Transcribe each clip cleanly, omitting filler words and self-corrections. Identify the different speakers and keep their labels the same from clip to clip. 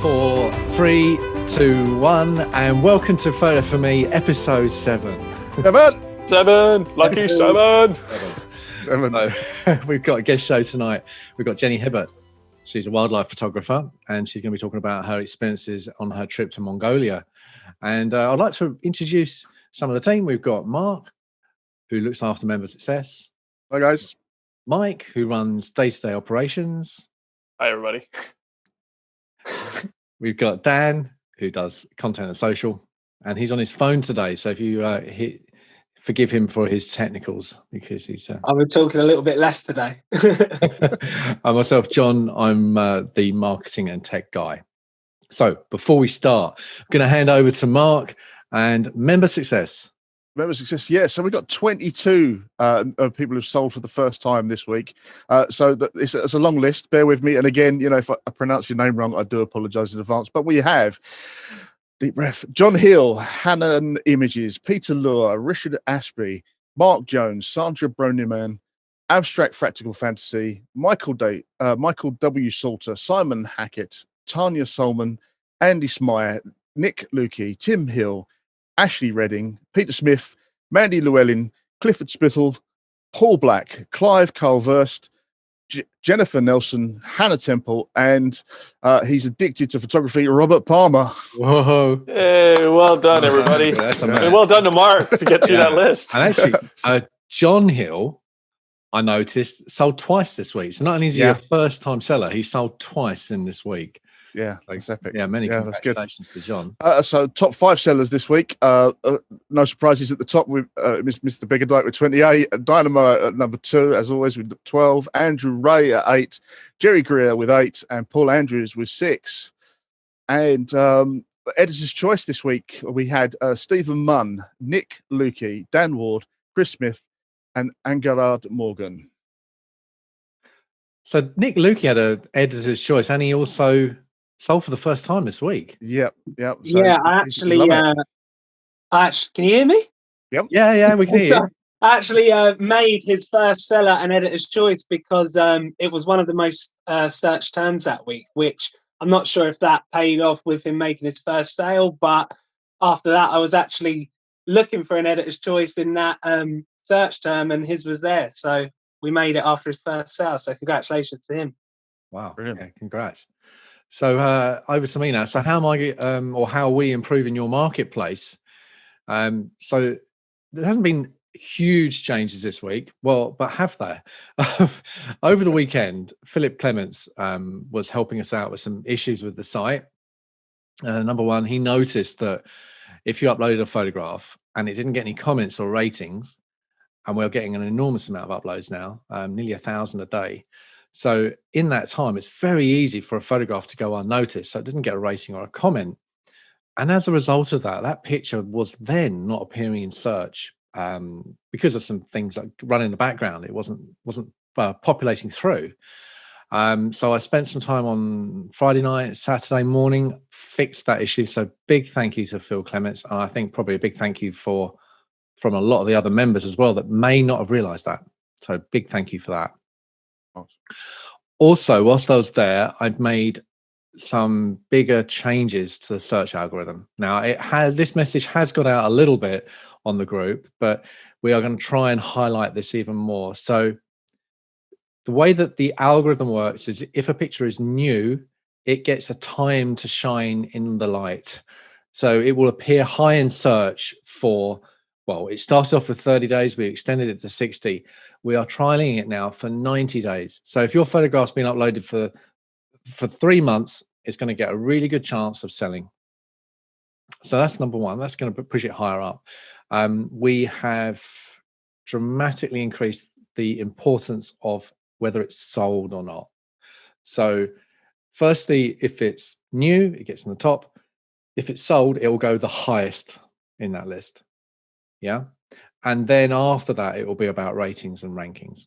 Speaker 1: 4, 3, 2, 1, and welcome to Photo4me, episode 7.
Speaker 2: Lucky 7.
Speaker 1: So, we've got a guest show tonight. We've got Jenny Hibbert. She's a wildlife photographer, and she's going to be talking about her experiences on her trip to Mongolia. And I'd like to introduce some of the team. We've got Mark, who looks after member success.
Speaker 3: Hi, guys.
Speaker 1: Mike, who runs day-to-day operations.
Speaker 2: Hi, everybody.
Speaker 1: We've got Dan, who does content and social, and he's on his phone today. So if you forgive him for his technicals, because he's...
Speaker 4: I'm talking a little bit less today.
Speaker 1: And myself, John, I'm the marketing and tech guy. So before we start, I'm going to hand over to Mark and member success.
Speaker 3: Member success, yeah. So we've got 22 people who've sold for the first time this week. So it's a long list. Bear with me. And again, you know, if I pronounce your name wrong, I do apologise in advance. But we have, deep breath, John Hill, Hannon Images, Peter Lure, Richard Ashby, Mark Jones, Sandra Broniman, Abstract Fractal Fantasy, Michael W. Salter, Simon Hackett, Tanya Solman, Andy Smyer, Nick Lukey, Tim Hill, Ashley Redding, Peter Smith, Mandy Llewellyn, Clifford Spittle, Paul Black, Clive Carlverst, Jennifer Nelson, Hannah Temple, and he's addicted to photography, Robert Palmer.
Speaker 1: Whoa.
Speaker 2: Hey, well done, everybody. And well done to Mark to get through that list.
Speaker 1: And actually, John Hill, I noticed, sold twice this week. So not only is he a first-time seller, he sold twice in this week.
Speaker 3: Yeah, that's epic.
Speaker 1: Yeah,
Speaker 3: that's good.
Speaker 1: Congratulations to John.
Speaker 3: So top 5 sellers this week. No surprises at the top with Mr. Biggerdike with 28, Dynamo at number 2, as always, with 12, Andrew Ray at 8, Jerry Greer with 8, and Paul Andrews with 6. And Editor's Choice this week, we had Stephen Munn, Nick Lukey, Dan Ward, Chris Smith, and Angarad Morgan.
Speaker 1: So Nick Lukey had an Editor's Choice, and he also sold for the first time this week.
Speaker 3: Yep. So
Speaker 4: yeah, I actually, can you hear me?
Speaker 3: Yep.
Speaker 1: Yeah, we can hear you.
Speaker 4: I actually made his first seller an Editor's Choice because it was one of the most searched terms that week, which I'm not sure if that paid off with him making his first sale, but after that, I was actually looking for an Editor's Choice in that search term, and his was there. So we made it after his first sale. So congratulations to him.
Speaker 1: Wow. Brilliant. Yeah, congrats. So over to me now. So how am I, or how are we improving your marketplace? So there hasn't been huge changes this week. Well, but have there? Over the weekend, Philip Clements was helping us out with some issues with the site. Number one, he noticed that if you uploaded a photograph and it didn't get any comments or ratings, and we're getting an enormous amount of uploads now, nearly 1,000 a day. So in that time, it's very easy for a photograph to go unnoticed. So it doesn't get a rating or a comment. And as a result of that, that picture was then not appearing in search because of some things like running in the background. It wasn't populating through. So I spent some time on Friday night, Saturday morning, fixed that issue. So big thank you to Phil Clements. And I think probably a big thank you from a lot of the other members as well that may not have realized that. So big thank you for that. Also, whilst I was there, I've made some bigger changes to the search algorithm. Now, this message has got out a little bit on the group, but we are going to try and highlight this even more. So the way that the algorithm works is if a picture is new, it gets a time to shine in the light. So it will appear high in search for, well, it started off with 30 days. We extended it to 60. We are trialing it now for 90 days. So if your photograph's been uploaded for 3 months, it's going to get a really good chance of selling. So that's number one. That's going to push it higher up. We have dramatically increased the importance of whether it's sold or not. So firstly, if it's new, it gets in the top. If it's sold, it will go the highest in that list. Yeah. And then after that, it will be about ratings and rankings.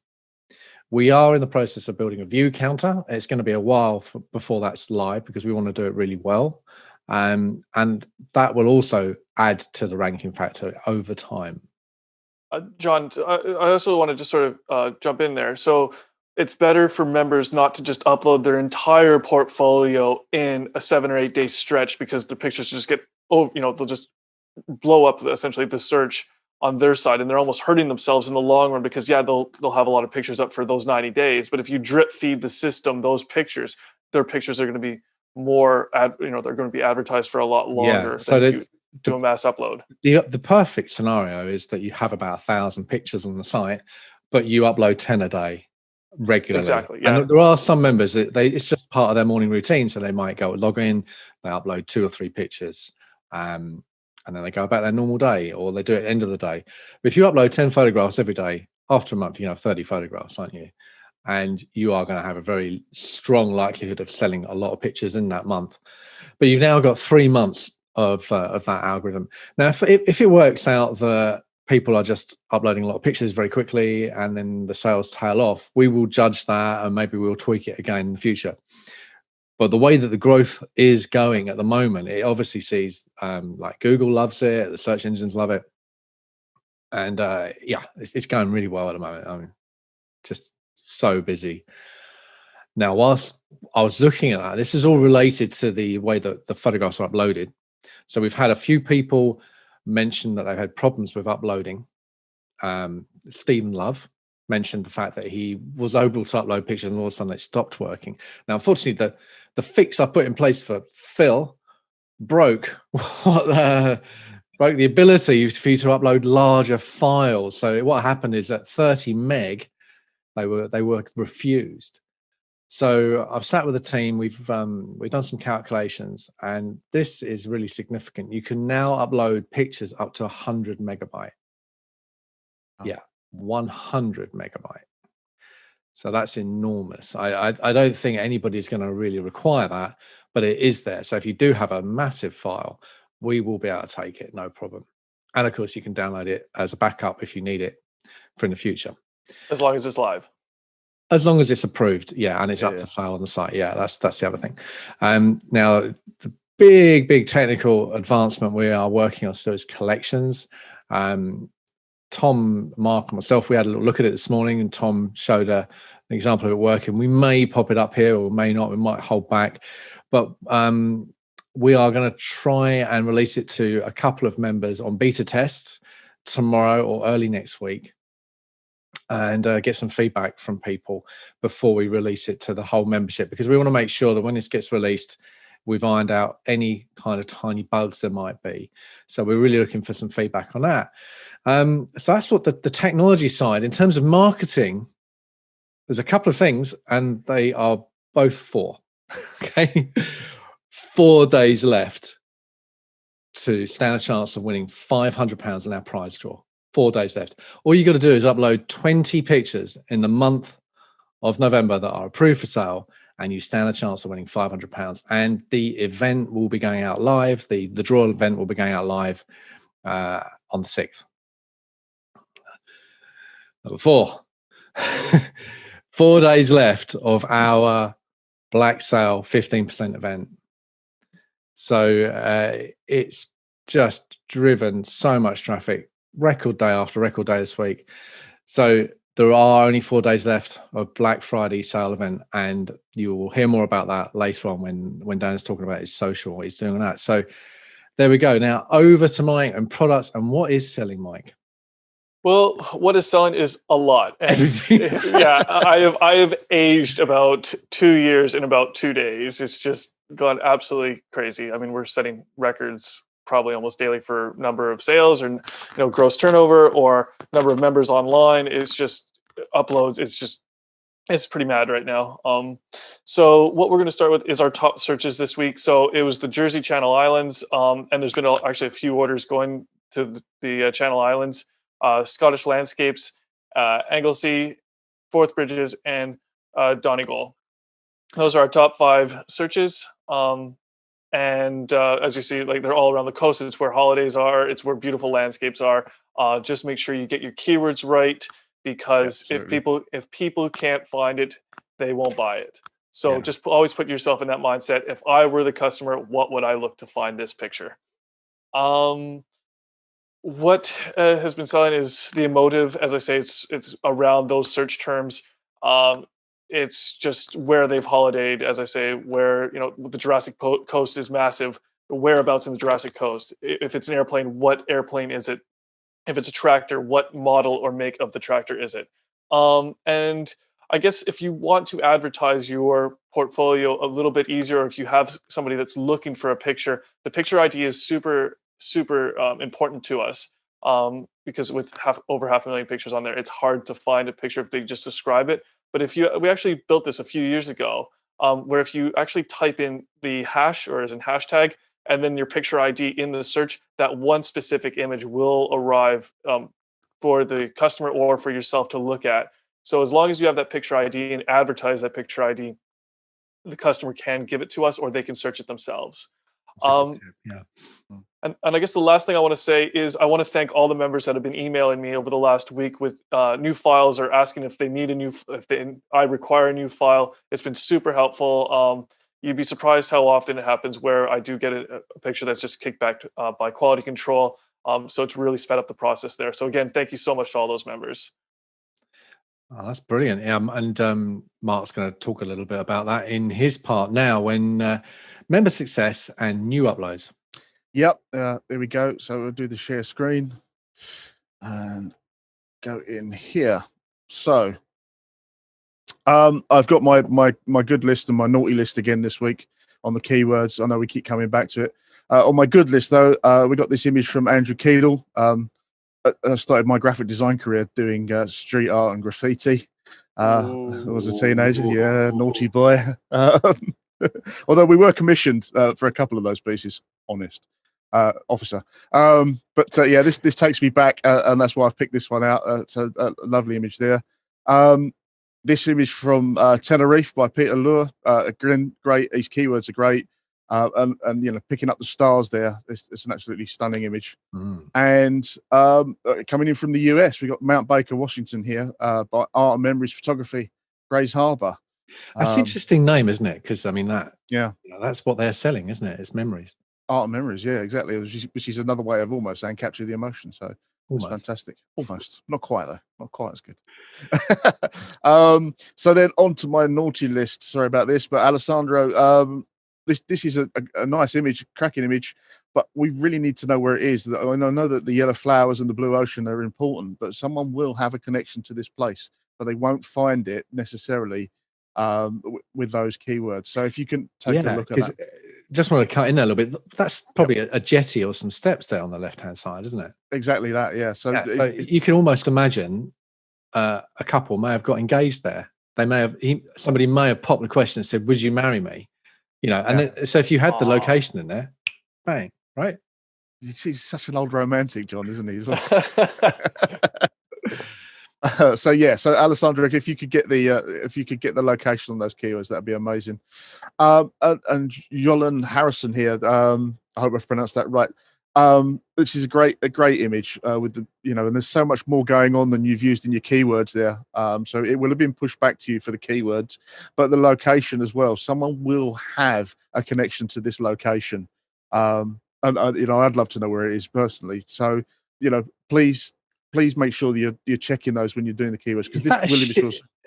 Speaker 1: We are in the process of building a view counter. It's going to be a while before that's live because we want to do it really well. And that will also add to the ranking factor over time.
Speaker 2: John, I also wanted to sort of jump in there. So it's better for members not to just upload their entire portfolio in a 7 or 8 day stretch, because the pictures just get, they'll just blow up essentially the search on their side, and they're almost hurting themselves in the long run, because they'll have a lot of pictures up for those 90 days. But if you drip feed the system those pictures, their pictures are going to be more, they're going to be advertised for a lot longer than if you do a mass upload.
Speaker 1: The perfect scenario is that you have about 1,000 pictures on the site, but you upload 10 a day regularly.
Speaker 2: Exactly. Yeah.
Speaker 1: And there are some members that it's just part of their morning routine. So they might go log in, they upload 2 or 3 pictures, and then they go about their normal day, or they do it at the end of the day. But if you upload 10 photographs every day, after a month, 30 photographs, aren't you? And you are going to have a very strong likelihood of selling a lot of pictures in that month. But you've now got 3 months of that algorithm. Now, if it works out that people are just uploading a lot of pictures very quickly and then the sales tail off, we will judge that and maybe we'll tweak it again in the future. But the way that the growth is going at the moment, it obviously sees like Google loves it, the search engines love it, and it's going really well at the moment. I mean, just so busy. Now, whilst I was looking at that, this is all related to the way that the photographs are uploaded. So we've had a few people mention that they've had problems with uploading. Stephen Love mentioned the fact that he was able to upload pictures and all of a sudden it stopped working. Now, unfortunately, the fix I put in place for Phil broke the ability for you to upload larger files. So what happened is at 30 meg, they were refused. So I've sat with the team. We've done some calculations, and this is really significant. You can now upload pictures up to 100 megabyte. Oh. Yeah, 100 megabyte. So that's enormous. I don't think anybody's going to really require that, but it is there. So if you do have a massive file, we will be able to take it, no problem. And of course, you can download it as a backup if you need it for in the future.
Speaker 2: As long as it's live.
Speaker 1: As long as it's approved, yeah, and it's up for sale on the site. Yeah, that's the other thing. Now, the big technical advancement we are working on still is collections. Tom, Mark, and myself, we had a little look at it this morning, and Tom showed an example of it working. We may pop it up here, or may not. We might hold back, but we are going to try and release it to a couple of members on beta test tomorrow or early next week, and get some feedback from people before we release it to the whole membership, because we want to make sure that when this gets released, we've ironed out any kind of tiny bugs there might be. So we're really looking for some feedback on that. So that's what the technology side. In terms of marketing, there's a couple of things, and they are both 4. Okay, 4 days left to stand a chance of winning £500 in our prize draw. 4 days left. All you got to do is upload 20 pictures in the month of November that are approved for sale, and you stand a chance of winning £500. And the event will be going out live. The draw event will be going out live on the 6th. Number 4. 4 days left of our Black Sale 15% event. So it's just driven so much traffic, record day after record day this week. So there are only 4 days left of Black Friday sale event, and you will hear more about that later on when Dan's talking about his social, what he's doing on that. So there we go. Now over to Mike and products. And what is selling, Mike?
Speaker 2: Well, what is selling is a lot. And yeah, I have aged about 2 years in about 2 days. It's just gone absolutely crazy. I mean, we're setting records probably almost daily for number of sales, or gross turnover, or number of members online. It's just uploads. It's pretty mad right now. So what we're going to start with is our top searches this week. So it was the Jersey Channel Islands, and there's been actually a few orders going to the Channel Islands. Scottish landscapes, Anglesey, Forth Bridges, and Donegal. Those are our top 5 searches. And as you see, like, they're all around the coast. It's where holidays are. It's where beautiful landscapes are. Just make sure you get your keywords right, because if people can't find it, they won't buy it. So just always put yourself in that mindset. If I were the customer, what would I look to find this picture? What has been selling is the emotive. As I say, it's around those search terms. it's just where they've holidayed, as I say, where, you know, the Jurassic Coast is massive, the whereabouts in the Jurassic Coast. If it's an airplane, what airplane is it? If it's a tractor, what model or make of the tractor is it? And I guess if you want to advertise your portfolio a little bit easier, or if you have somebody that's looking for a picture, the picture ID is super important to us, because with over 500,000 pictures on there, it's hard to find a picture if they just describe it. But we actually built this a few years ago, where if you actually type in the hash, or as in hashtag, and then your picture ID in the search, that one specific image will arrive for the customer or for yourself to look at. So as long as you have that picture ID and advertise that picture ID, the customer can give it to us, or they can search it themselves.
Speaker 1: Yeah.
Speaker 2: And I guess the last thing I want to say is I want to thank all the members that have been emailing me over the last week with new files, or asking if they need I require a new file. It's been super helpful. You'd be surprised how often it happens where I do get a picture that's just kicked back by quality control. So it's really sped up the process there. So again, thank you so much to all those members.
Speaker 1: Oh, that's brilliant. And Mark's going to talk a little bit about that in his part now, when member success and new uploads.
Speaker 3: Yep, there we go. So we'll do the share screen and go in here. So I've got my good list and my naughty list again this week on the keywords. I know we keep coming back to it. On my good list, though, we got this image from Andrew Keedle. I started my graphic design career doing street art and graffiti. I was a teenager, yeah, naughty boy. Although we were commissioned for a couple of those pieces, honest officer. But yeah, this takes me back, and that's why I've picked this one out. It's a lovely image there. This image from Tenerife by Peter Lure, again, great. These keywords are great. And you know, picking up the stars there, it's an absolutely stunning image. And coming in from the US, we got Mount Baker, Washington here, by Art and Memories Photography, Grays Harbor.
Speaker 1: That's an interesting name, isn't it? Because I mean,
Speaker 3: yeah,
Speaker 1: that's what they're selling, isn't it? It's memories.
Speaker 3: Art and Memories, yeah, exactly. Which is another way of almost saying capture the emotion. So it's fantastic. Almost, not quite though, not quite as good. So then on to my naughty list. Sorry about this, but Alessandro, this is a nice image, cracking image, but we really need to know where it is. I know that the yellow flowers and the blue ocean are important, but someone will have a connection to this place, but they won't find it necessarily with those keywords. So if you can take a look at that.
Speaker 1: Just want to cut in there a little bit. That's probably a jetty or some steps there on the left-hand side, isn't it?
Speaker 3: Exactly that, yeah. So
Speaker 1: you can almost imagine a couple may have got engaged there. They may have somebody may have popped the question and said, "Would you marry me?" You know, and then, so if you had the location in there, bang, right?
Speaker 3: He's such an old romantic, John, isn't he? So yeah, so Alessandro, if you could get the location on those keywords, that'd be amazing. And Yolan Harrison here, I hope I've pronounced that right. This is a great image with the, you know, and there's so much more going on than you've used in your keywords there. So it will have been pushed back to you for the keywords, but the location as well. Someone will have a connection to this location. And you know, I'd love to know where it is personally. So, you know, please make sure that you're checking those when you're doing the keywords, because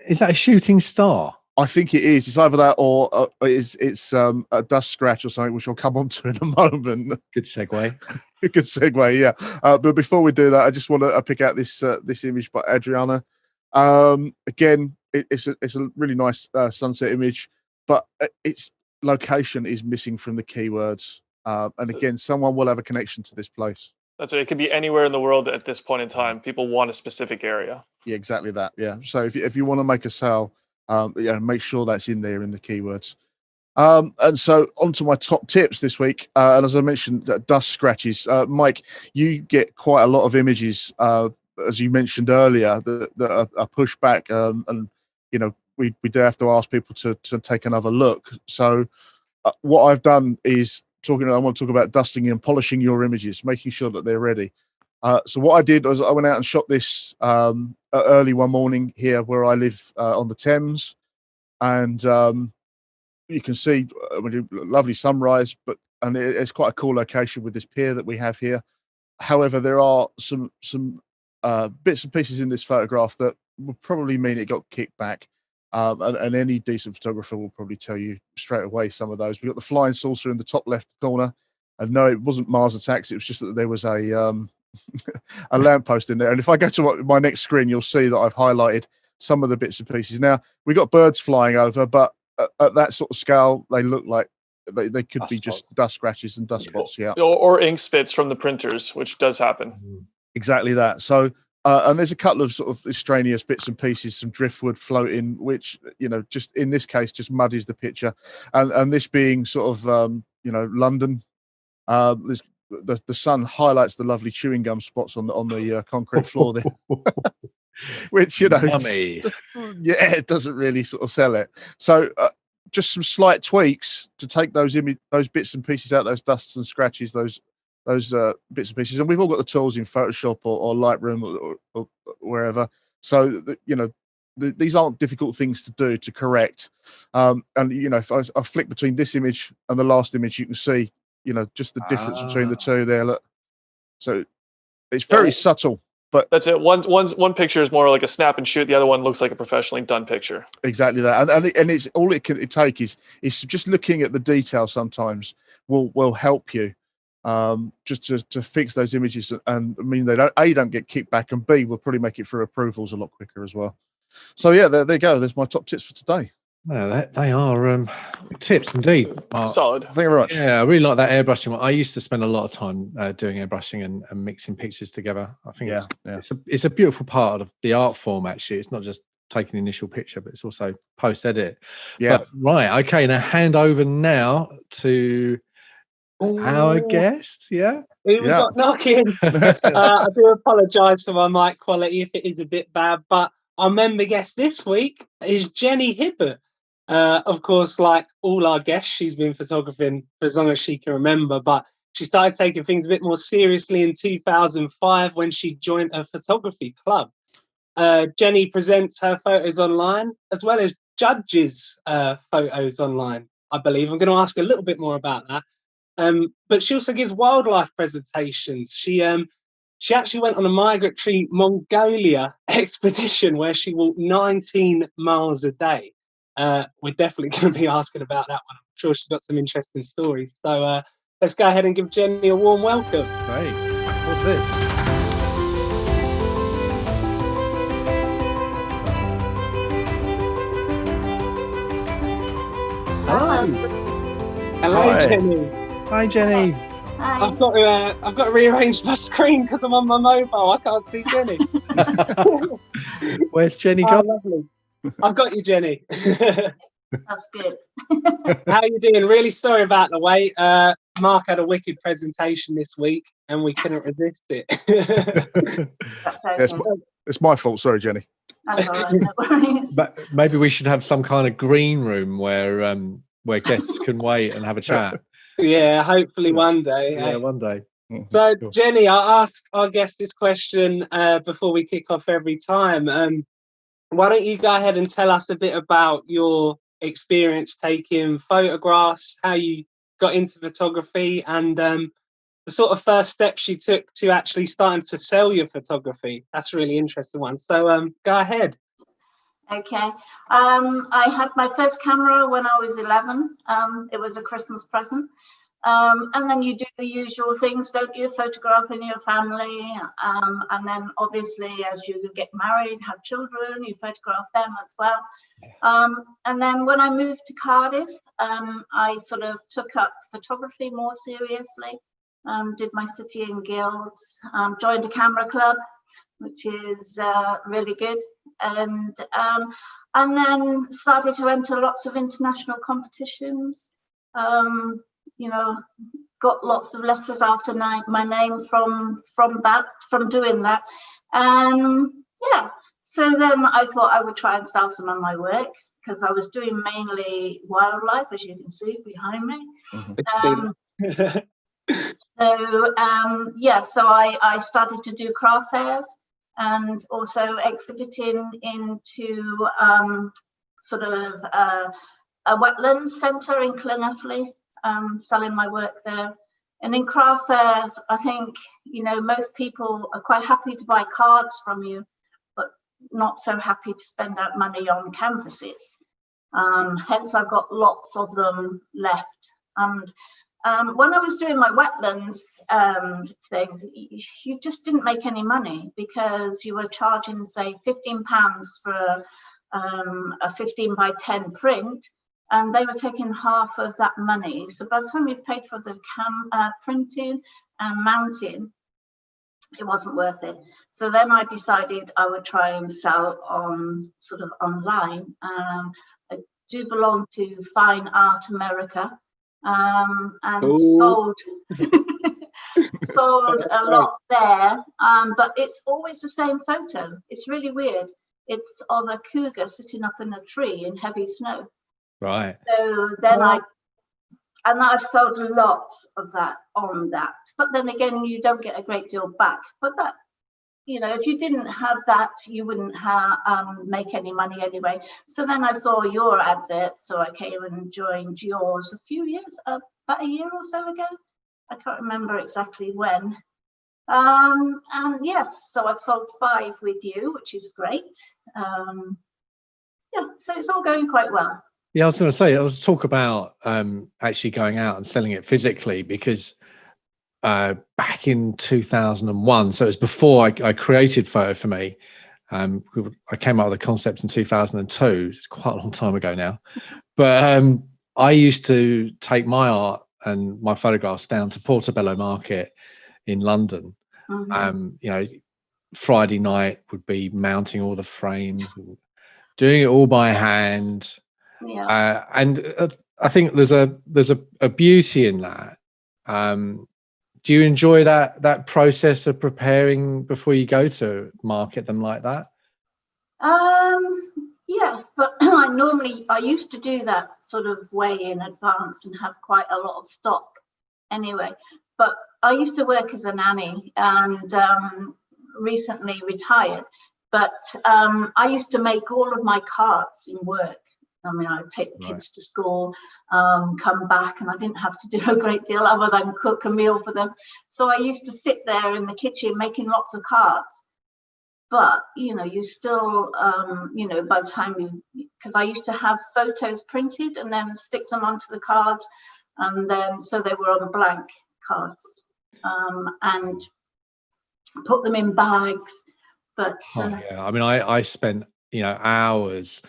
Speaker 1: is that a shooting star? I
Speaker 3: think it is. It's either that or it's a dust scratch or something, which I'll come on to in a moment.
Speaker 1: Good segue.
Speaker 3: Good segue, yeah. But before we do that, I just want to pick out this image by Adriana. Again, it's a really nice sunset image, but its location is missing from the keywords. And again, someone will have a connection to this place.
Speaker 2: That's it. It could be anywhere in the world at this point in time. People want a specific area.
Speaker 3: Yeah, exactly that. Yeah. So if you want to make a sale, make sure that's in there in the keywords. And so on to my top tips this week. And as I mentioned, dust scratches. Mike, you get quite a lot of images, as you mentioned earlier, that are pushed back. And you know, we do have to ask people to take another look. So what I've done is I want to talk about dusting and polishing your images, making sure that they're ready. So what I did was I went out and shot this early one morning here where I live on the Thames, and you can see a lovely sunrise, and it's quite a cool location with this pier that we have here. However, there are some bits and pieces in this photograph that would probably mean it got kicked back. And any decent photographer will probably tell you straight away some of those. We've got the flying saucer in the top left corner. And no, it wasn't Mars Attacks. It was just that there was a a lamppost in there. And if I go to my next screen, you'll see that I've highlighted some of the bits and pieces. Now, we got birds flying over, but at that sort of scale, they look like they could be just dust scratches and dust spots. Yeah.
Speaker 2: Or ink spits from the printers, which does happen.
Speaker 3: Exactly that. So, and there's a couple of sort of extraneous bits and pieces, some driftwood floating, which, just in this case, just muddies the picture. And this being sort of, London, the sun highlights the lovely chewing gum spots on the concrete floor there, which, it doesn't really sort of sell it. So just some slight tweaks to take those bits and pieces out, those dusts and scratches, those bits and pieces. And we've all got the tools in Photoshop or Lightroom or wherever. So, these aren't difficult things to do, to correct. And, if I flick between this image and the last image, you can see, just the difference between the two there. Look. So it's very subtle, but
Speaker 2: that's it. One picture is more like a snap and shoot. The other one looks like a professionally done picture.
Speaker 3: Exactly that. And it's all it can take is just looking at the detail sometimes will help you. Just to fix those images, and I mean, they don't get kicked back, and B, will probably make it through approvals a lot quicker as well. So yeah, there you go. There's my top tips for today.
Speaker 1: No, they are tips indeed, Mark.
Speaker 2: Solid.
Speaker 3: Thank you very much.
Speaker 1: Yeah, I really like that airbrushing one. I used to spend a lot of time doing airbrushing and mixing pictures together. I think it's a beautiful part of the art form. Actually, it's not just taking the initial picture, but it's also post edit.
Speaker 3: Yeah.
Speaker 1: But, right. Okay. Now hand over now to our guest. Yeah.
Speaker 4: We got knocking. I do apologise for my mic quality if it is a bit bad, but our member guest this week is Jenny Hibbert. Of course, like all our guests, she's been photographing for as long as she can remember, but she started taking things a bit more seriously in 2005 when she joined a photography club. Jenny presents her photos online as well as judges photos online, I believe. I'm going to ask a little bit more about that. But she also gives wildlife presentations. She actually went on a migratory Mongolia expedition where she walked 19 miles a day. We're definitely going to be asking about that one. I'm sure she's got some interesting stories. So let's go ahead and give Jenny a warm welcome.
Speaker 1: Great. What's this? Hello.
Speaker 4: Hello,
Speaker 3: Hi.
Speaker 4: Jenny.
Speaker 1: Hi, Jenny.
Speaker 5: Hi.
Speaker 4: I've got to rearrange my screen because I'm on my mobile. I can't see Jenny.
Speaker 1: Where's Jenny
Speaker 4: Oh,
Speaker 1: gone?
Speaker 4: lovely. I've got you, Jenny.
Speaker 5: That's good.
Speaker 4: How are you doing? Really sorry about the wait. Mark had a wicked presentation this week and we couldn't resist it.
Speaker 5: That's okay.
Speaker 3: It's my fault. Sorry, Jenny.
Speaker 5: That's all right. No worries.
Speaker 1: But maybe we should have some kind of green room where guests can wait and have a chat.
Speaker 4: Yeah, hopefully one day.
Speaker 1: Yeah, one day.
Speaker 4: So,
Speaker 1: Cool.
Speaker 4: Jenny, I'll ask our guest this question before we kick off every time. Why don't you go ahead and tell us a bit about your experience taking photographs, how you got into photography, and the sort of first steps you took to actually starting to sell your photography. That's a really interesting one. So go ahead.
Speaker 5: Okay. I had my first camera when I was 11. It was a Christmas present. And then you do the usual things, don't you? Photographing your family. And then obviously as you get married, have children, you photograph them as well. And then when I moved to Cardiff, I sort of took up photography more seriously. Did my city and guilds, joined a camera club, which is really good. And then started to enter lots of international competitions. Got lots of letters after my name from doing that. So then I thought I would try and sell some of my work because I was doing mainly wildlife, as you can see behind me. So I started to do craft fairs and also exhibiting into sort of a wetland centre in Llanelli, selling my work there. And in craft fairs, I think, most people are quite happy to buy cards from you, but not so happy to spend out money on canvases. Hence, I've got lots of them left. And when I was doing my wetlands thing, you just didn't make any money because you were charging, say, £15 for a 15 by 10 print, and they were taking half of that money. So by the time you've paid for the printing and mounting, it wasn't worth it. So then I decided I would try and sell on sort of online. I do belong to Fine Art America, and sold a lot there. But it's always the same photo. It's really weird. It's of a cougar sitting up in a tree in heavy snow.
Speaker 1: Right.
Speaker 5: So then I've sold lots of that on that. But then again, you don't get a great deal back. But that, you know, if you didn't have that, you wouldn't make any money anyway. So then I saw your advert, so I came and joined yours a few years, about a year or so ago. I can't remember exactly when. And yes, so I've sold 5 with you, which is great. Yeah, so it's all going quite well.
Speaker 1: Yeah, I was going to say, I was talk about actually going out and selling it physically, because back in 2001, so it was before I created Photo4me. I came up with the concept in 2002. It's quite a long time ago now. But I used to take my art and my photographs down to Portobello Market in London.
Speaker 5: Mm-hmm.
Speaker 1: You know, Friday night would be mounting all the frames and doing it all by hand.
Speaker 5: Yeah.
Speaker 1: And I think there's a beauty in that. Do you enjoy that process of preparing before you go to market them like that?
Speaker 5: Yes, but I used to do that sort of way in advance and have quite a lot of stock anyway. But I used to work as a nanny and recently retired. But I used to make all of my cards in work. I mean, I'd take the kids to school, come back, and I didn't have to do a great deal other than cook a meal for them. So I used to sit there in the kitchen making lots of cards. But, you know, you still, you know, by the time because I used to have photos printed and then stick them onto the cards. And then, so they were on blank cards, and put them in bags. But
Speaker 1: yeah, I mean, I spent, you know, hours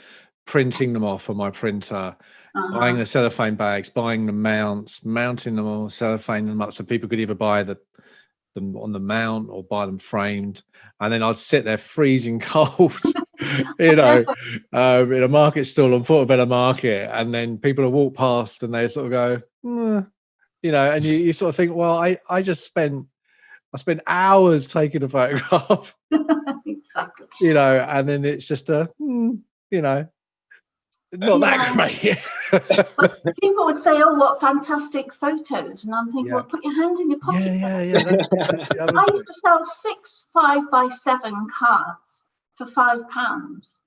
Speaker 1: printing them off on my printer, buying the cellophane bags, buying the mounts, mounting them all, cellophane them up so people could either buy them on the mount or buy them framed. And then I'd sit there freezing cold, you know, in a market stall on Portobello Market, and then people will walk past and they sort of go, you know, and you sort of think, well, I spent hours taking a photograph.
Speaker 5: Exactly.
Speaker 1: You know, and then it's just you know, not that great.
Speaker 5: But people would say, "Oh, what fantastic photos!" And I'm thinking, "Well, put your hand in your pocket."
Speaker 1: Yeah.
Speaker 5: I used to sell 6 5x7 cards for £5,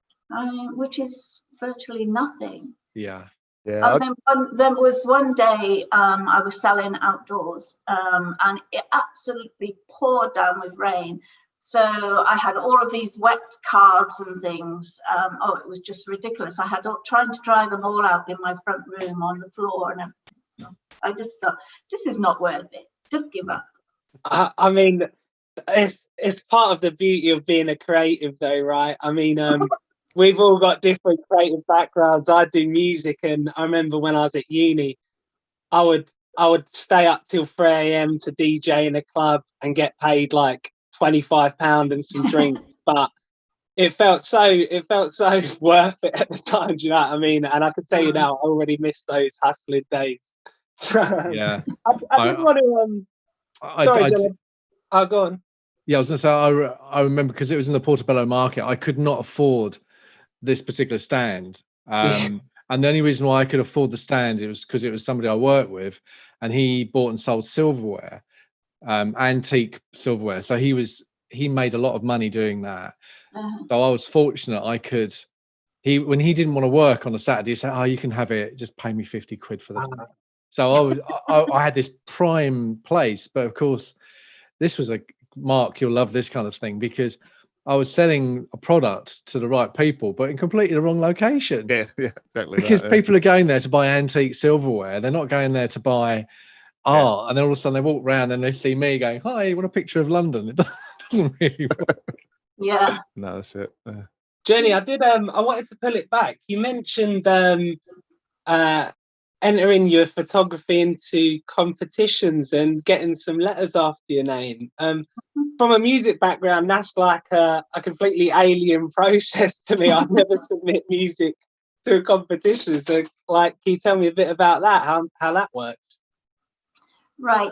Speaker 5: which is virtually nothing.
Speaker 1: Yeah.
Speaker 5: And then there was one day I was selling outdoors, and it absolutely poured down with rain. So I had all of these wet cards and things. It was just ridiculous. I had trying to dry them all out in my front room on the floor and everything. So I just thought, this is not worth it. Just give up.
Speaker 4: I mean, it's part of the beauty of being a creative, though, right? I mean, we've all got different creative backgrounds. I do music, and I remember when I was at uni, I would stay up till 3 a.m. to DJ in a club and get paid like £25 and some drinks, but it felt so worth it at the time. Do you know what I mean? And I can tell you now, I already miss those hustling days. So,
Speaker 1: Yeah.
Speaker 4: I did want to. Sorry, Dylan. Go on.
Speaker 1: Yeah, I was gonna say, I remember, because it was in the Portobello Market, I could not afford this particular stand. And the only reason why I could afford the stand, it was because it was somebody I worked with, and he bought and sold silverware, antique silverware. So he made a lot of money doing that. So I was fortunate when he didn't want to work on a Saturday, he said, "Oh, you can have it, just pay me 50 quid for the day." So I had this prime place. But of course, this was Mark, you'll love this kind of thing, because I was selling a product to the right people, but in completely the wrong location.
Speaker 3: Yeah, exactly.
Speaker 1: Because people are going there to buy antique silverware. They're not going there to buy art. And then all of a sudden they walk around and they see me going, "Hi, you want a picture of London?" It doesn't really work.
Speaker 5: Yeah.
Speaker 3: No, that's it.
Speaker 4: Jenny, I wanted to pull it back. You mentioned entering your photography into competitions and getting some letters after your name. From a music background, that's like a completely alien process to me. I've never submit music to a competition. So, like, can you tell me a bit about that? How that works?
Speaker 5: Right.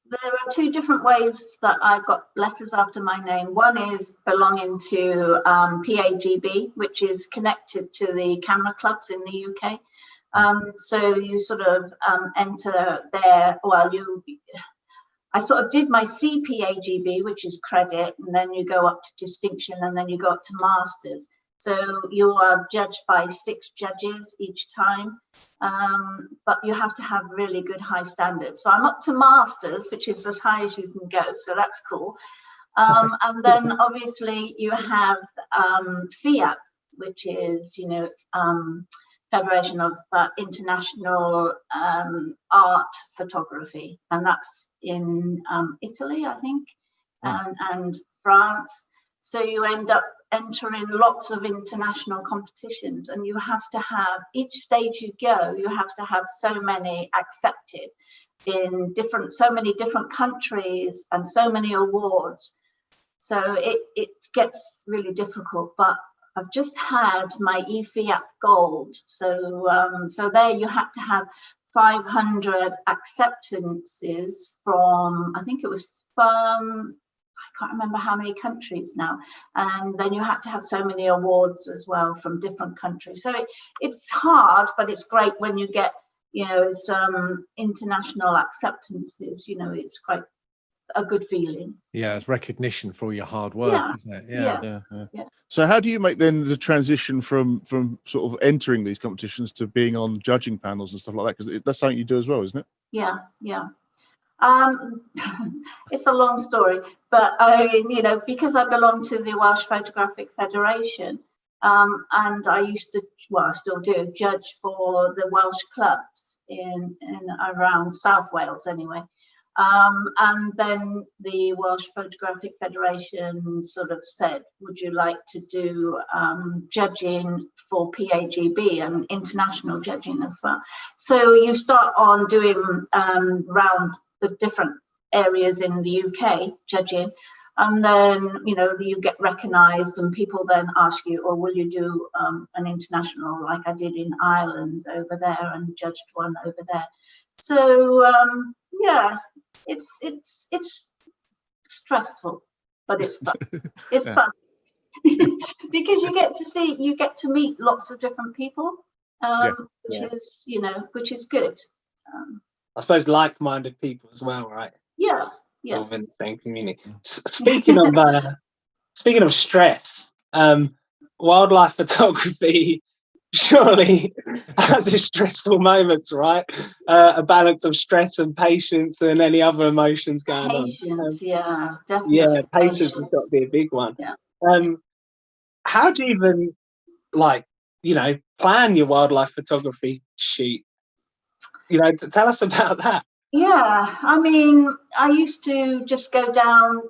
Speaker 5: There are two different ways that I've got letters after my name. One is belonging to PAGB, which is connected to the camera clubs in the UK. So you sort of enter there. Well, I sort of did my CPAGB, which is credit, and then you go up to distinction, and then you go up to masters. So you are judged by 6 judges each time, but you have to have really good high standards. So I'm up to masters, which is as high as you can go. So that's cool. And then obviously you have FIAP, which is, Federation of International Art Photography, and that's in Italy, I think, and France. So you end up entering lots of international competitions, and you have to have, each stage you go, you have to have so many accepted in so many different countries and so many awards. So it gets really difficult, but I've just had my EFIAP Gold. So there you have to have 500 acceptances from, I think it was from, I can't remember how many countries now. And then you have to have so many awards as well from different countries. So it's hard, but it's great when you get, some international acceptances. It's quite a good feeling.
Speaker 1: Yeah, it's recognition for your hard work, isn't it?
Speaker 5: Yeah.
Speaker 3: So how do you make then the transition from sort of entering these competitions to being on judging panels and stuff like that? Because that's something you do as well, isn't it?
Speaker 5: Yeah. It's a long story, but because I belong to the Welsh Photographic Federation, and I used to, well, I still do, judge for the Welsh clubs in around South Wales anyway. And then the Welsh Photographic Federation sort of said, would you like to do judging for PAGB and international judging as well? So you start on doing round the different areas in the UK judging, and then you get recognised, and people then ask you, or will you do an international, like I did in Ireland over there and judged one over there. So it's stressful, but it's fun. It's fun because you get to meet lots of different people, which is good.
Speaker 4: I suppose like-minded people as well, right?
Speaker 5: Yeah.
Speaker 4: All in the same community. Speaking of stress, wildlife photography surely has its stressful moments, right? A balance of stress and patience and any other emotions going on.
Speaker 5: Yeah, definitely.
Speaker 4: Yeah, patience has got to be a big one.
Speaker 5: Yeah.
Speaker 4: How do you even, plan your wildlife photography shoot? Tell us about that.
Speaker 5: Yeah, I mean, I used to just go down.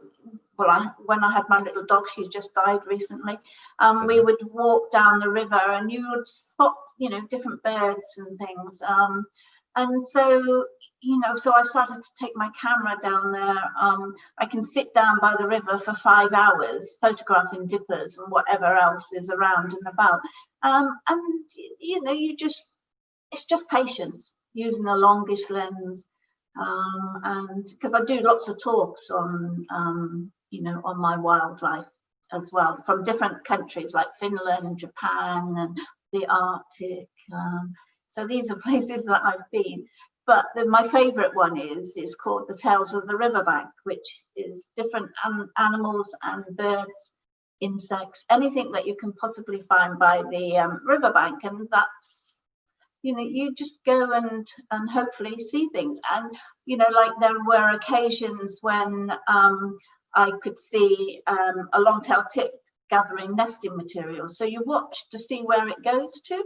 Speaker 5: Well, when I had my little dog, she just died recently. We would walk down the river, and you would spot, different birds and things. And so, so I started to take my camera down there. I can sit down by the river for 5 hours, photographing dippers and whatever else is around and about. And it's just patience, using a longish lens. And because I do lots of talks on on my wildlife as well, from different countries like Finland, Japan, and the Arctic. So these are places that I've been. But my favourite one is called The Tales of the Riverbank, which is different animals and birds, insects, anything that you can possibly find by the riverbank. And that's, you just go and hopefully see things. And, like there were occasions when I could see a long-tailed tit gathering nesting materials. So you watch to see where it goes to,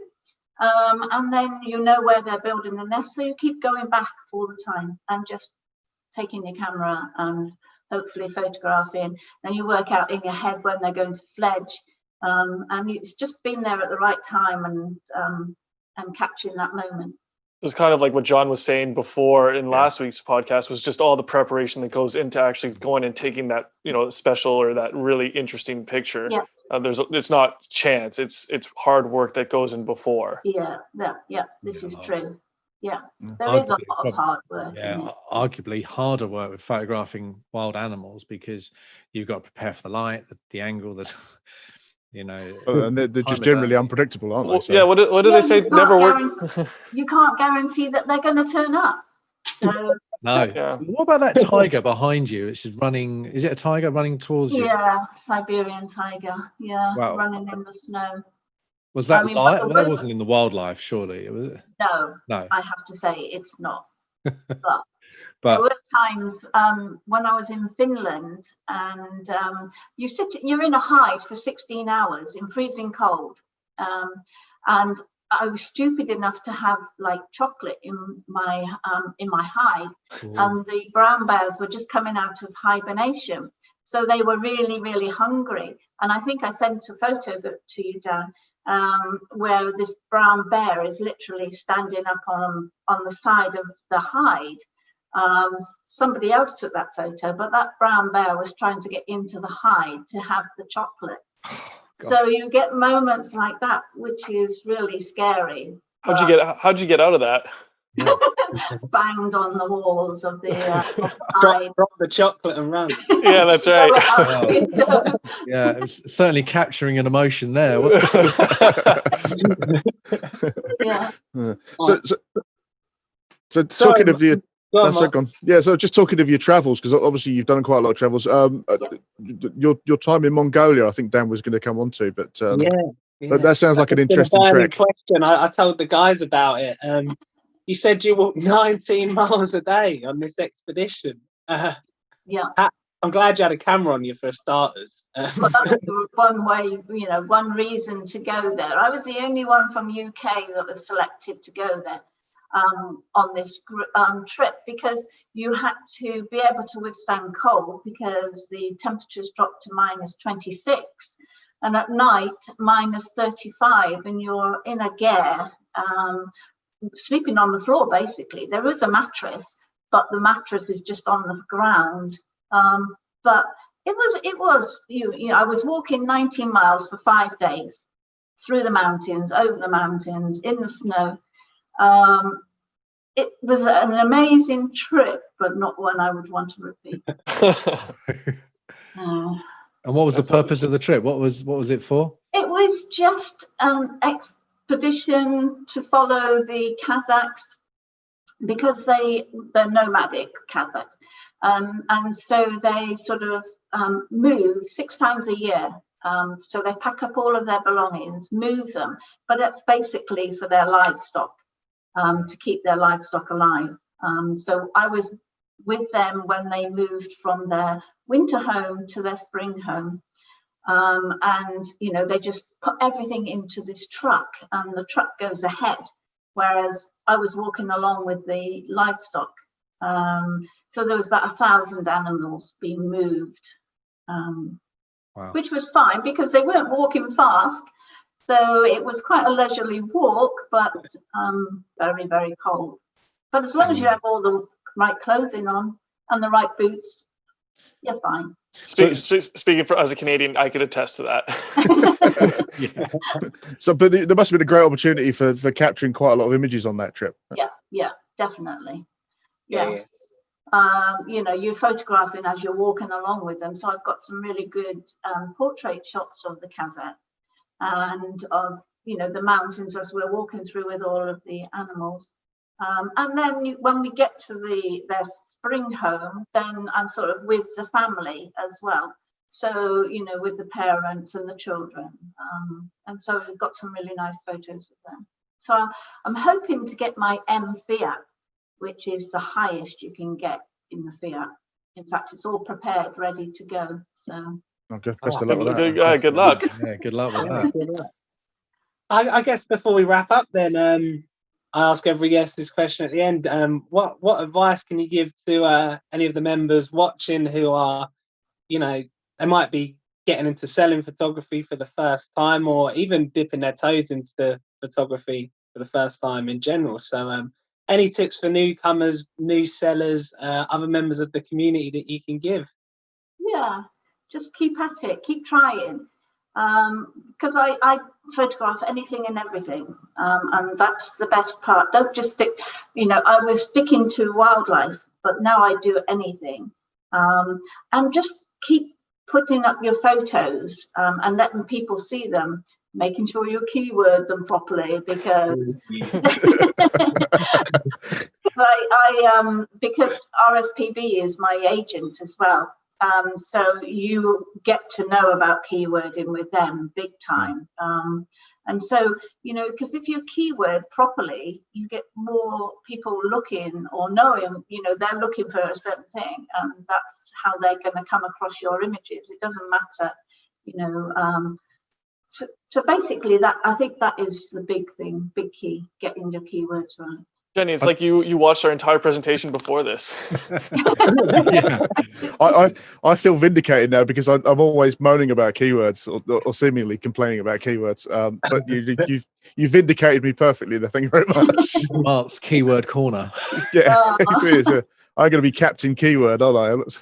Speaker 5: and then you know where they're building the nest. So you keep going back all the time and just taking your camera and hopefully photographing. Then you work out in your head when they're going to fledge, and it's just been there at the right time and catching that moment.
Speaker 2: It was kind of like what John was saying before in last week's podcast, was just all the preparation that goes into actually going and taking that, special or that really interesting picture.
Speaker 5: Yes.
Speaker 2: It's not chance. It's hard work that goes in before.
Speaker 5: Yeah. This is true. Yeah, there is a lot of hard work.
Speaker 1: Yeah, arguably harder work with photographing wild animals, because you've got to prepare for the light, the angle, that
Speaker 3: and they're just generally unpredictable, aren't they? So.
Speaker 2: Yeah, what do they say? Never work.
Speaker 5: You can't guarantee that they're going to turn up. So
Speaker 1: no.
Speaker 2: Yeah.
Speaker 1: What about that tiger behind you? It's just running. Is it a tiger running towards you?
Speaker 5: Yeah, Siberian tiger. Yeah,
Speaker 1: wow.
Speaker 5: Running in the snow.
Speaker 1: Was that live? That wasn't in the wildlife, surely. Was it?
Speaker 5: No. I have to say it's not. But there were times when I was in Finland, and you're in a hide for 16 hours in freezing cold, and I was stupid enough to have like chocolate in my hide. Cool. And the brown bears were just coming out of hibernation, so they were really, really hungry. And I think I sent a photo to you, Dan, where this brown bear is literally standing up on the side of the hide. Somebody else took that photo, but that brown bear was trying to get into the hide to have the chocolate. So you get moments like that, which is really scary.
Speaker 2: How'd you get out of that?
Speaker 5: Banged on the walls of the hide.
Speaker 4: Drop the chocolate and run.
Speaker 2: Yeah, that's right.
Speaker 1: Yeah, it was certainly capturing an emotion there.
Speaker 5: Yeah.
Speaker 3: So talking of your so just talking of your travels, because obviously you've done quite a lot of travels. Your time in Mongolia, I think Dan was going to come on to, but that sounds like an interesting trek.
Speaker 4: Question. I told the guys about it. You said you walked 19 miles a day on this expedition. I'm glad you had a camera on you for starters.
Speaker 5: Well, that was one way, one reason to go there. I was the only one from UK that was selected to go there on this trip, because you had to be able to withstand cold, because the temperatures dropped to -26, and at night -35, and you're in a ger, sleeping on the floor. Basically, there is a mattress, but the mattress is just on the ground. But it was I was walking 19 miles for 5 days through the mountains, over the mountains, in the snow. It was an amazing trip, but not one I would want to repeat.
Speaker 1: And what was the purpose of the trip? What was it for?
Speaker 5: It was just an expedition to follow the Kazakhs, because they're nomadic Kazakhs, and so they sort of move 6 times a year. So they pack up all of their belongings, move them, but that's basically for their livestock, to keep their livestock alive. So I was with them when they moved from their winter home to their spring home. And they just put everything into this truck, and the truck goes ahead, whereas I was walking along with the livestock. So there was about 1,000 animals being moved,
Speaker 1: wow.
Speaker 5: Which was fine because they weren't walking fast. So it was quite a leisurely walk, but very, very cold. But as long as you have all the right clothing on and the right boots, you're fine.
Speaker 2: Speaking as a Canadian, I could attest to that.
Speaker 3: So, but there must have been a great opportunity for capturing quite a lot of images on that trip.
Speaker 5: Yeah, definitely. Yes. You're photographing as you're walking along with them. So I've got some really good portrait shots of the Kazakhs and of, the mountains as we're walking through with all of the animals. And then when we get to their spring home, then I'm sort of with the family as well. So, with the parents and the children. And so we've got some really nice photos of them. So I'm hoping to get my M Fiat, which is the highest you can get in the Fiat. In fact, it's all prepared, ready to go. So
Speaker 3: Okay, best of luck with that.
Speaker 2: Good luck.
Speaker 1: Yeah, good luck with
Speaker 4: Yeah,
Speaker 1: that.
Speaker 4: good luck. I guess before we wrap up, then I ask every guest this question at the end. What advice can you give to any of the members watching who are, they might be getting into selling photography for the first time, or even dipping their toes into the photography for the first time in general? So, any tips for newcomers, new sellers, other members of the community that you can give?
Speaker 5: Yeah, just keep at it, keep trying. Because I photograph anything and everything, and that's the best part. Don't just stick, I was sticking to wildlife, but now I do anything. And just keep putting up your photos and letting people see them, making sure you keyword them properly, because because RSPB is my agent as well. So you get to know about keywording with them big time. And so, because if you keyword properly, you get more people looking or knowing, they're looking for a certain thing, and that's how they're going to come across your images. It doesn't matter, So basically, I think that is the big thing, big key, getting your keywords right.
Speaker 2: Jenny, it's like you watched our entire presentation before this.
Speaker 1: Yeah.
Speaker 3: I feel vindicated now, because I'm always moaning about keywords, or seemingly complaining about keywords. But you vindicated me perfectly there. Thank you very much.
Speaker 1: Mark's keyword corner.
Speaker 3: Yeah, it is. Yeah. I'm going to be Captain Keyword, aren't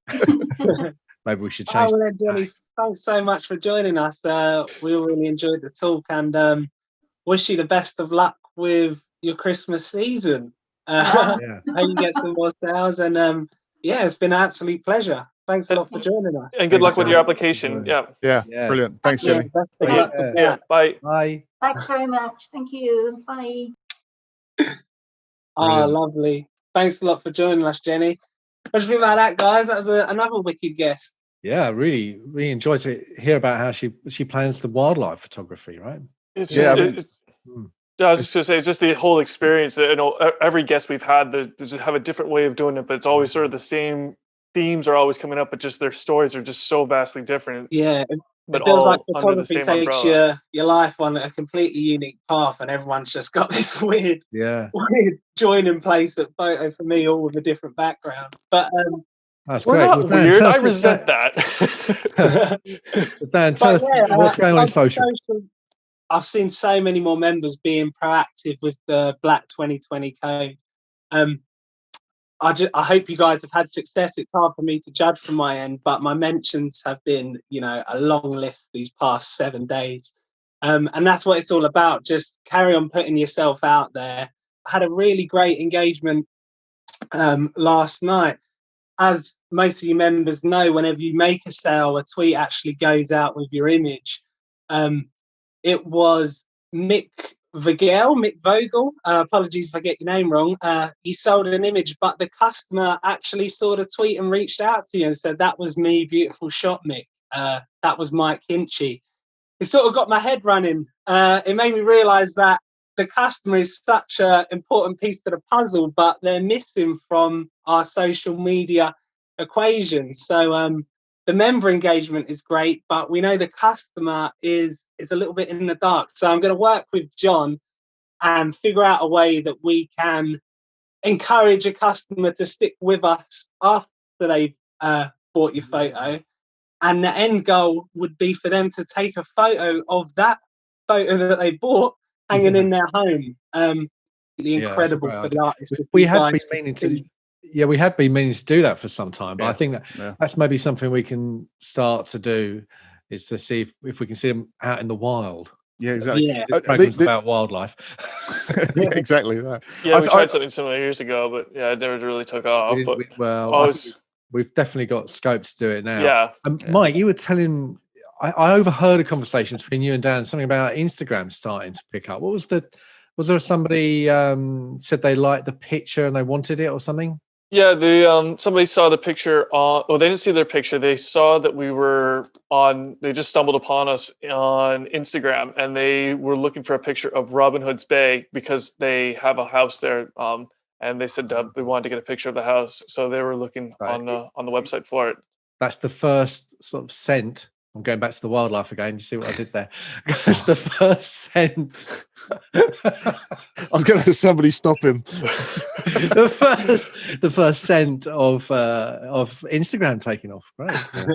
Speaker 3: I?
Speaker 1: Maybe we should change.
Speaker 4: Oh, well, Jenny, thanks so much for joining us. We all really enjoyed the talk, and wish you the best of luck with your Christmas season.
Speaker 1: Yeah.
Speaker 4: Hope you get some more sales, and it's been an absolute pleasure. Thanks a lot for joining us.
Speaker 2: And good luck with your application. Yeah.
Speaker 3: Yeah, brilliant. Thanks, Jenny.
Speaker 4: Best of luck with
Speaker 2: Yeah.
Speaker 4: that.
Speaker 2: Bye.
Speaker 1: Bye.
Speaker 5: Thanks very much. Thank you. Bye.
Speaker 4: Oh, lovely. Thanks a lot for joining us, Jenny. What do you think about that, guys? That was another wicked guest.
Speaker 1: Yeah, really enjoyed to hear about how she plans the wildlife photography, right?
Speaker 2: It's
Speaker 3: Yeah,
Speaker 2: just, I was just going to say, it's just the whole experience. Every guest we've had, they just have a different way of doing it, but it's always sort of the same themes are always coming up, but just their stories are just so vastly different.
Speaker 4: Yeah,
Speaker 2: but
Speaker 4: it feels
Speaker 2: all
Speaker 4: like
Speaker 2: under the
Speaker 4: photography
Speaker 2: same
Speaker 4: takes
Speaker 2: umbrella.
Speaker 4: your life on a completely unique path, and everyone's just got this weird joining place at Photo4me, all with a different background. But
Speaker 1: that's
Speaker 2: We're
Speaker 1: great.
Speaker 2: not
Speaker 1: Well, Dan,
Speaker 2: weird.
Speaker 1: tell us
Speaker 2: I resent that.
Speaker 1: Dan, tell us what's going on in social.
Speaker 4: I've seen so many more members being proactive with the Black 2020 code. I hope you guys have had success. It's hard for me to judge from my end, but my mentions have been, a long list these past 7 days. And that's what it's all about. Just carry on putting yourself out there. I had a really great engagement last night. As most of you members know, whenever you make a sale, a tweet actually goes out with your image. It was Mick Vogel. Apologies if I get your name wrong. He sold an image, but the customer actually saw the tweet and reached out to you and said, "That was me, beautiful shot, Mick. That was Mike Hinchy." It sort of got my head running. It made me realise that the customer is such an important piece to the puzzle, but they're missing from our social media equation. So the member engagement is great, but we know the customer is a little bit in the dark. So I'm going to work with John and figure out a way that we can encourage a customer to stick with us after they've bought your photo. And the end goal would be for them to take a photo of that photo that they bought hanging in their home. Incredible for the artist.
Speaker 1: We had been meaning to. Yeah, we had been meaning to do that for some time, but I think that's maybe something we can start to do, is to see if we can see them out in the wild.
Speaker 3: Yeah, exactly.
Speaker 4: Yeah.
Speaker 1: About wildlife.
Speaker 3: Yeah, exactly that.
Speaker 2: Yeah, we tried something similar years ago, but it never really took off.
Speaker 1: We've definitely got scope to do it now.
Speaker 2: Yeah.
Speaker 1: Mike, you were telling. I overheard a conversation between you and Dan, something about Instagram starting to pick up. What was was there somebody said they liked the picture and they wanted it or something?
Speaker 2: Yeah, somebody saw the picture they didn't see their picture. They saw that we were they just stumbled upon us on Instagram, and they were looking for a picture of Robin Hood's Bay because they have a house there. And they said they wanted to get a picture of the house. So they were looking on the website for it.
Speaker 1: That's the first sort of scent. I'm going back to the wildlife again. You see what I did there? That's the first scent.
Speaker 3: I was going to have somebody stop him.
Speaker 1: the first scent of Instagram taking off. Great. Yeah.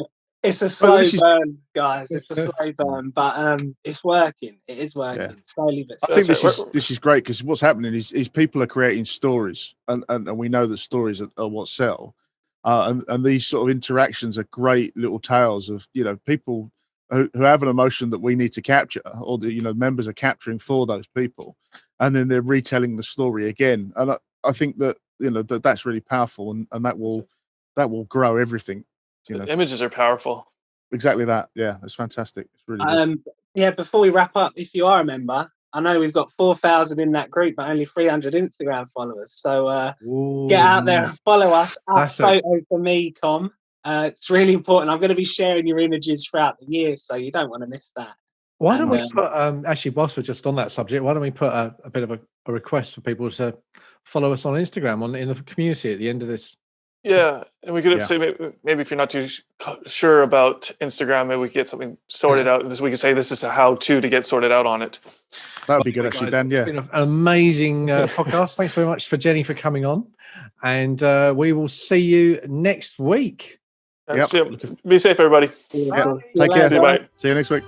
Speaker 4: It's a slow burn, guys. It's a slow burn, but it's working. It is working slowly. But
Speaker 3: I think this is great because what's happening is people are creating stories, and we know that stories are what sell, and these sort of interactions are great little tales of people who have an emotion that we need to capture, or the members are capturing for those people, and then they're retelling the story again. And I think that that's really powerful, and that will grow everything.
Speaker 2: The images are powerful.
Speaker 3: Exactly that. Yeah, it's fantastic. It's really good.
Speaker 4: Yeah, before we wrap up, if you are a member, I know we've got 4,000 in that group, but only 300 Instagram followers. So get out there and follow us at Photo4me.com. It's really important. I'm going to be sharing your images throughout the year, so you don't want to miss that.
Speaker 1: Why don't we put, actually, whilst we're just on that subject, why don't we put a bit of a request for people to follow us on Instagram in the community at the end of this?
Speaker 2: Yeah, and we could say maybe if you're not too sure about Instagram, maybe we could get something sorted out. We could say this is a how-to to get sorted out on it.
Speaker 3: That would be good, actually, Dan. Yeah,
Speaker 1: it's been an amazing podcast. Thanks very much for Jenny for coming on, and we will see you next week.
Speaker 2: Be safe, everybody.
Speaker 3: Take care.
Speaker 2: Bye.
Speaker 3: See you next week.